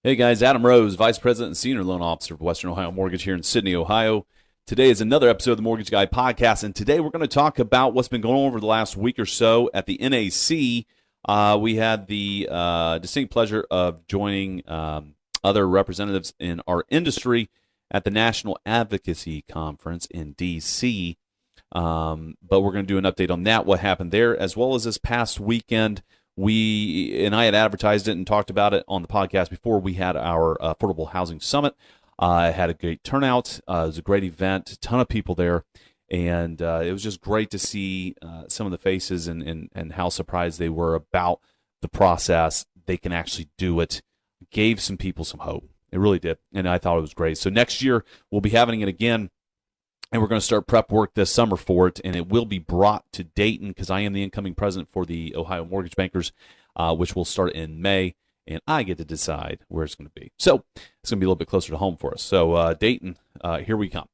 Hey guys, Adam Rose, Vice President and Senior Loan Officer of Western Ohio Mortgage here in Sydney, Ohio. Today is another episode of the Mortgage Guy Podcast, and today we're going to talk about what's been going on over the last week or so at the NAC. We had the distinct pleasure of joining other representatives in our industry at the National Advocacy Conference in D.C., but we're going to do an update on that, what happened there, as well as this past weekend. I had advertised it and talked about it on the podcast before. We had our Affordable Housing Summit. It had a great turnout. It was a great event, a ton of people there, and it was just great to see some of the faces and how surprised they were about the process. They can actually do it. Gave some people some hope. It really did, and I thought it was great. So next year, we'll be having it again. And we're going to start prep work this summer for it, and it will be brought to Dayton because I am the incoming president for the Ohio Mortgage Bankers, which will start in May, and I get to decide where it's going to be. So it's going to be a little bit closer to home for us. So Dayton, here we come.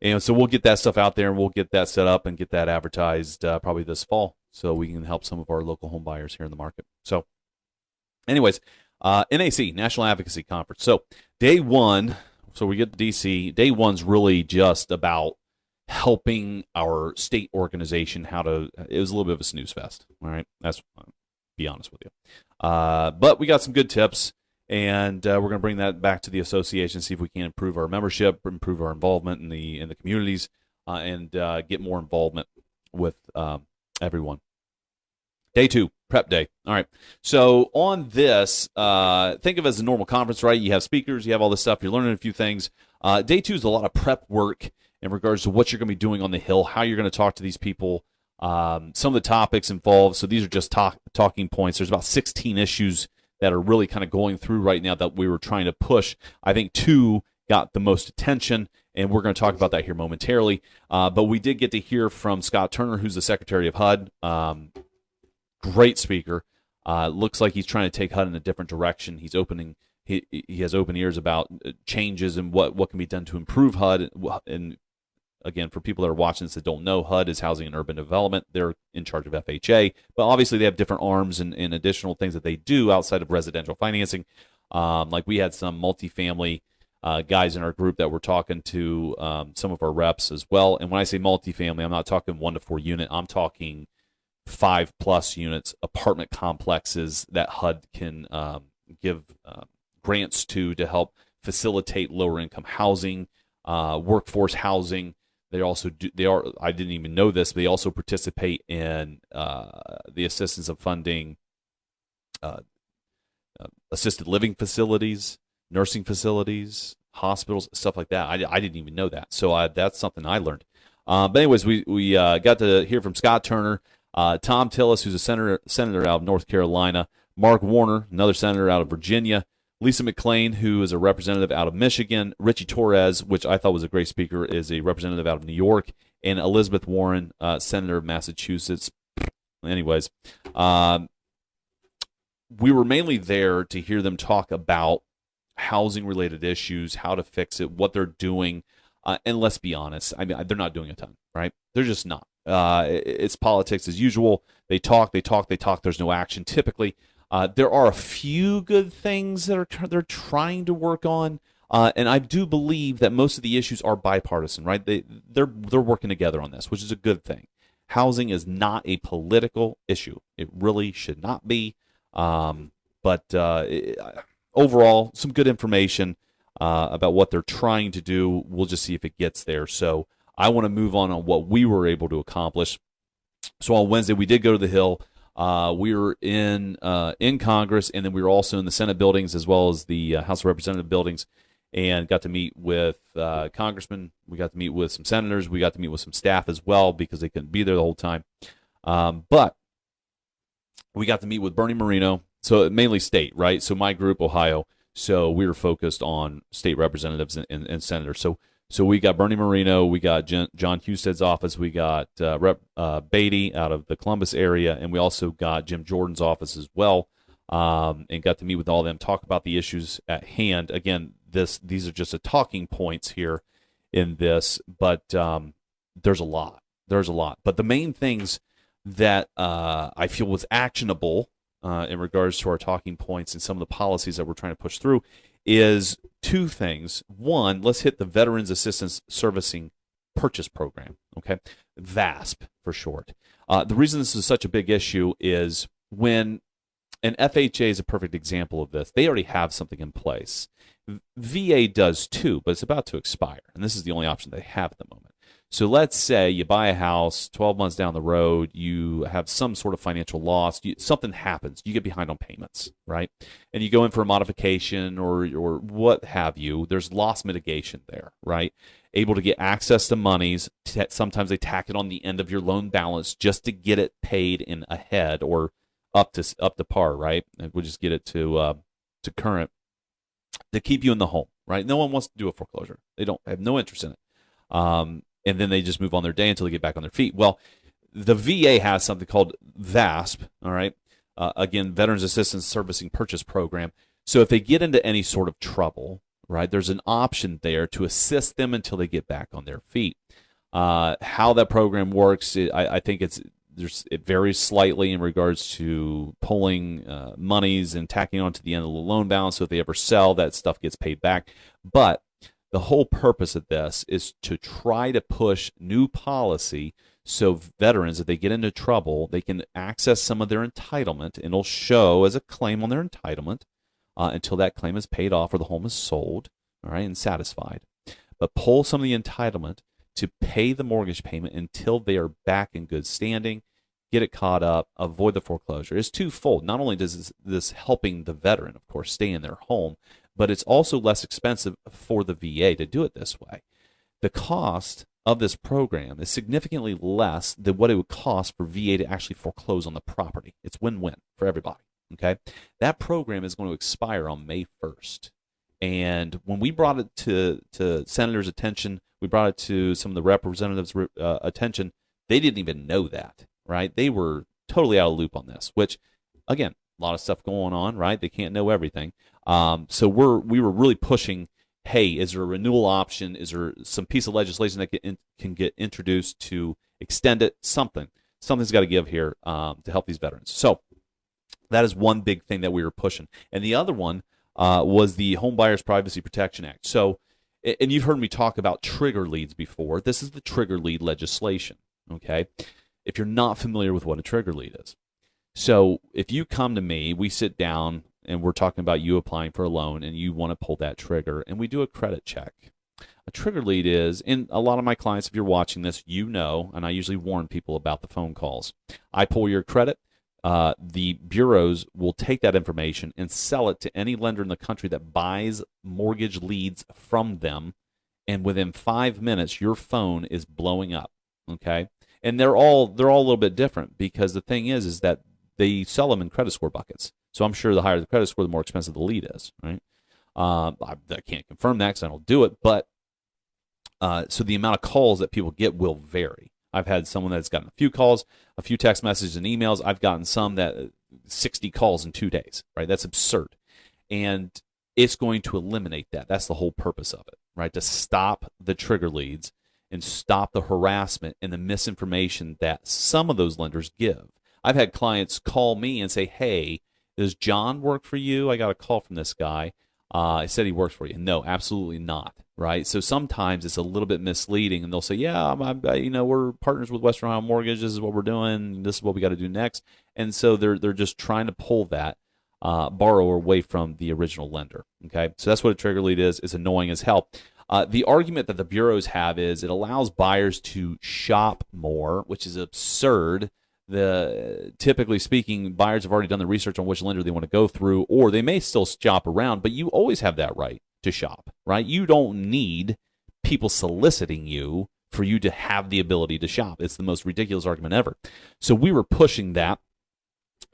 And so we'll get that stuff out there, and we'll get that set up and get that advertised probably this fall so we can help some of our local home buyers here in the market. So anyways, NAC, National Advocacy Conference. So day one. So we get to D.C. Day one's really just about helping our state organization it was a little bit of a snooze fest. All right, that's be honest with you. But we got some good tips, and we're going to bring that back to the association, see if we can improve our membership, improve our involvement in the communities, and get more involvement with everyone. Day two, prep day. All right. So on this, think of it as a normal conference, right? You have speakers, you have all this stuff, you're learning a few things. Day two is a lot of prep work in regards to what you're going to be doing on the Hill, how you're going to talk to these people, some of the topics involved. So these are just talking points. There's about 16 issues that are really kind of going through right now that we were trying to push. I think two got the most attention, and we're going to talk about that here momentarily. But we did get to hear from Scott Turner, who's the Secretary of HUD. Great speaker. Looks like he's trying to take HUD in a different direction. He has open ears about changes and what can be done to improve HUD. And again, for people that are watching this that don't know, HUD is Housing and Urban Development. They're in charge of FHA, but obviously they have different arms and additional things that they do outside of residential financing. Like we had some multifamily guys in our group that were talking to some of our reps as well. And when I say multifamily, I'm not talking 1 to 4 unit. I'm talking 5+ units, apartment complexes that HUD can give grants to help facilitate lower income housing, workforce housing. I didn't even know this, but they also participate in the assistance of funding assisted living facilities, nursing facilities, hospitals, stuff like that. I didn't even know that. So that's something I learned. But anyways, we got to hear from Scott Turner, Tom Tillis, who's a senator out of North Carolina, Mark Warner, another senator out of Virginia, Lisa McClain, who is a representative out of Michigan, Richie Torres, which I thought was a great speaker, is a representative out of New York, and Elizabeth Warren, senator of Massachusetts. Anyways, we were mainly there to hear them talk about housing-related issues, how to fix it, what they're doing, and let's be honest, I mean, they're not doing a ton, right? They're just not. It's politics as usual. They talk. There's no action typically. There are a few good things that they're trying to work on, and I do believe that most of the issues are bipartisan, right? They're working together on this, which is a good thing. Housing is not a political issue. It really should not be. But overall, some good information about what they're trying to do. We'll just see if it gets there. So I want to move on what we were able to accomplish. So on Wednesday, we did go to the Hill. We were in Congress, and then we were also in the Senate buildings as well as the House of Representative buildings, and got to meet with congressmen. We got to meet with some senators. We got to meet with some staff as well because they couldn't be there the whole time. But we got to meet with Bernie Moreno, so mainly state, right? So my group, Ohio, so we were focused on state representatives and senators. So we got Bernie Moreno, we got John Husted's office, we got Rep. Beatty out of the Columbus area, and we also got Jim Jordan's office as well, and got to meet with all of them, talk about the issues at hand. Again, these are just the talking points here in this, but there's a lot. But the main things that I feel was actionable in regards to our talking points and some of the policies that we're trying to push through is two things. One, let's hit the Veterans Assistance Servicing Purchase Program, okay? VASP for short. The reason this is such a big issue is when, and FHA is a perfect example of this, they already have something in place. VA does too, but it's about to expire, and this is the only option they have at the moment. So let's say you buy a house, 12 months down the road, you have some sort of financial loss, something happens, you get behind on payments, right? And you go in for a modification or what have you, there's loss mitigation there, right? Able to get access to monies, sometimes they tack it on the end of your loan balance just to get it paid in ahead or up to par, right? And we'll just get it to current to keep you in the home, right? No one wants to do a foreclosure. They don't have no interest in it. And then they just move on their day until they get back on their feet. Well, the VA has something called VASP, all right? Again, Veterans Assistance Servicing Purchase Program. So if they get into any sort of trouble, right, there's an option there to assist them until they get back on their feet. How that program works, I think it varies slightly in regards to pulling monies and tacking on to the end of the loan balance. So if they ever sell, that stuff gets paid back. But the whole purpose of this is to try to push new policy so veterans, if they get into trouble, they can access some of their entitlement, and it'll show as a claim on their entitlement until that claim is paid off or the home is sold, all right, and satisfied. But pull some of the entitlement to pay the mortgage payment until they are back in good standing, get it caught up, avoid the foreclosure. It's twofold. Not only does this helping the veteran, of course, stay in their home, but it's also less expensive for the VA to do it this way. The cost of this program is significantly less than what it would cost for VA to actually foreclose on the property. It's win-win for everybody, okay? That program is going to expire on May 1st. And when we brought it to senators' attention, we brought it to some of the representatives' attention, they didn't even know that, right? They were totally out of the loop on this, which, again, a lot of stuff going on, right? They can't know everything. So we were really pushing, hey, is there a renewal option? Is there some piece of legislation that can get introduced to extend it? Something's got to give here to help these veterans. So that is one big thing that we were pushing. And the other one was the Home Buyers Privacy Protection Act. So, and you've heard me talk about trigger leads before. This is the trigger lead legislation, okay? If you're not familiar with what a trigger lead is. So if you come to me, we sit down and we're talking about you applying for a loan and you want to pull that trigger and we do a credit check. A trigger lead is, and a lot of my clients, if you're watching this, you know, and I usually warn people about the phone calls. I pull your credit. The bureaus will take that information and sell it to any lender in the country that buys mortgage leads from them. And within 5 minutes, your phone is blowing up. Okay. And they're all a little bit different because the thing is that they sell them in credit score buckets. So I'm sure the higher the credit score, the more expensive the lead is, right? I can't confirm that because I don't do it, but so the amount of calls that people get will vary. I've had someone that's gotten a few calls, a few text messages and emails. I've gotten some that 60 calls in 2 days, right? That's absurd. And it's going to eliminate that. That's the whole purpose of it, right? To stop the trigger leads and stop the harassment and the misinformation that some of those lenders give. I've had clients call me and say, hey, does John work for you? I got a call from this guy. I said he works for you. No, absolutely not, right? So sometimes it's a little bit misleading, and they'll say, yeah, we're partners with Western Ohio Mortgage. This is what we're doing. This is what we got to do next. And so they're just trying to pull that borrower away from the original lender, okay? So that's what a trigger lead is. It's annoying as hell. The argument that the bureaus have is it allows buyers to shop more, which is absurd. Typically speaking, buyers have already done the research on which lender they want to go through, or they may still shop around, but you always have that right to shop, right? You don't need people soliciting you for you to have the ability to shop. It's the most ridiculous argument ever. So we were pushing that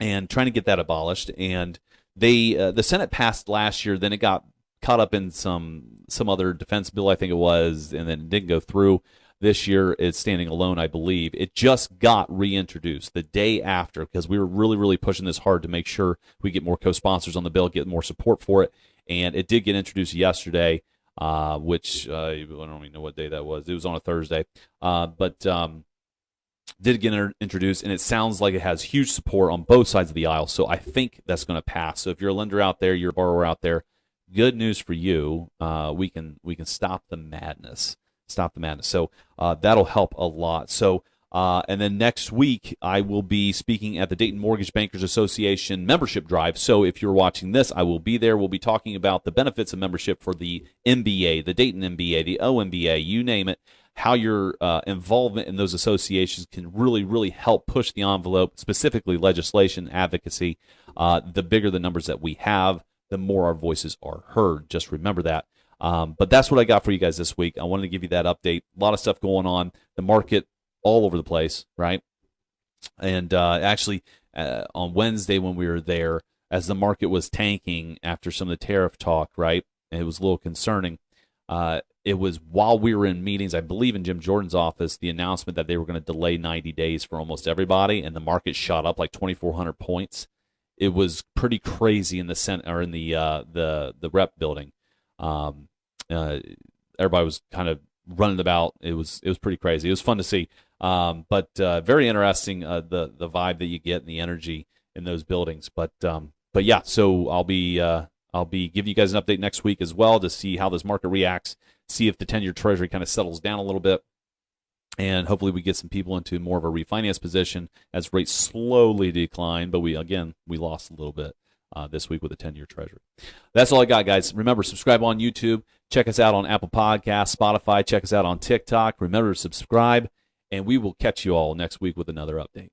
and trying to get that abolished, and the Senate passed last year, then it got caught up in some other defense bill, I think it was, and then it didn't go through. This year, it's standing alone, I believe. It just got reintroduced the day after because we were really, really pushing this hard to make sure we get more co-sponsors on the bill, get more support for it. And it did get introduced yesterday, which I don't even know what day that was. It was on a Thursday. But did get introduced, and it sounds like it has huge support on both sides of the aisle. So I think that's going to pass. So if you're a lender out there, you're a borrower out there, good news for you. We can stop the madness. Stop the madness. So that'll help a lot. So and then next week, I will be speaking at the Dayton Mortgage Bankers Association membership drive. So if you're watching this, I will be there. We'll be talking about the benefits of membership for the MBA, the Dayton MBA, the OMBA, you name it, how your involvement in those associations can really, really help push the envelope, specifically legislation, advocacy. The bigger the numbers that we have, the more our voices are heard. Just remember that. But that's what I got for you guys this week. I wanted to give you that update. A lot of stuff going on. The market all over the place, right? And actually, on Wednesday when we were there, as the market was tanking after some of the tariff talk, right, and it was a little concerning, it was while we were in meetings, I believe in Jim Jordan's office, the announcement that they were going to delay 90 days for almost everybody, and the market shot up like 2,400 points. It was pretty crazy in the rep building. Everybody was kind of running about. It was pretty crazy. It was fun to see, but very interesting. The vibe that you get and the energy in those buildings. But yeah. So I'll be giving you guys an update next week as well to see how this market reacts. See if the 10-year Treasury kind of settles down a little bit, and hopefully we get some people into more of a refinance position as rates slowly decline. But we lost a little bit this week with the 10-year Treasury. That's all I got, guys. Remember, subscribe on YouTube. Check us out on Apple Podcasts, Spotify. Check us out on TikTok. Remember to subscribe, and we will catch you all next week with another update.